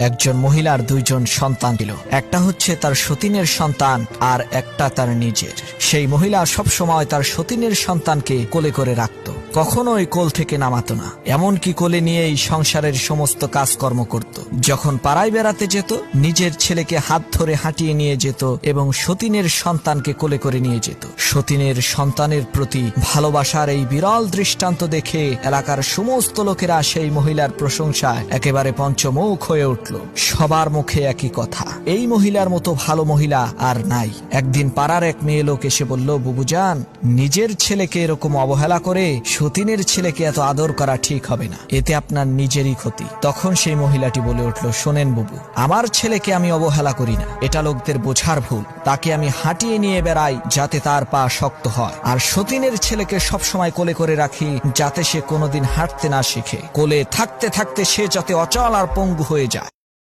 একজন মহিলার দুইজন সন্তান ছিল, একটা হচ্ছে তার সতীনের সন্তান আর একটা তার নিজের। সেই মহিলা সব সময় তার সতীনের সন্তানকে কোলে করে রাখত, কখনোই কোল থেকে নামাতো না, এমনকি কোলে নিয়েই সংসারের সমস্ত কাজকর্ম করত। যখন পাড়ায় বেড়াতে যেত, নিজের ছেলেকে হাত ধরে হাঁটিয়ে নিয়ে যেত এবং সতীনের সন্তানকে কোলে করে নিয়ে যেত। সতীনের সন্তানের প্রতি ভালোবাসার এই বিরল দৃষ্টান্ত দেখে এলাকার সমস্ত লোকেরা সেই মহিলার প্রশংসায় একেবারে পঞ্চমুখ হয়ে উঠল। সবার মুখে একই কথা, এই মহিলার মতো ভালো মহিলা আর নাই। একদিন পাড়ার এক মেয়ে লোক এসে বলল, বুবুজান, নিজের ছেলেকে এরকম অবহেলা করে সতীনের ছেলেকে এত আদর করা ঠিক হবে না, এতে আপনার নিজেরই ক্ষতি। তখন সেই মহিলাটি বলে উঠল, শোনেন বুবু, আমার ছেলেকে আমি অবহেলা করি না, এটা লোকদের বোঝার ভুল। তাকে আমি হাঁটিয়ে নিয়ে বেড়াই যাতে তার পা শক্ত হয়, আর সতীনের ছেলেকে সবসময় কোলে করে রাখি যাতে সে কোনোদিন হাঁটতে না শিখে, কোলে থাকতে থাকতে সে যাতে অচল আর পঙ্গু হয়ে যায়।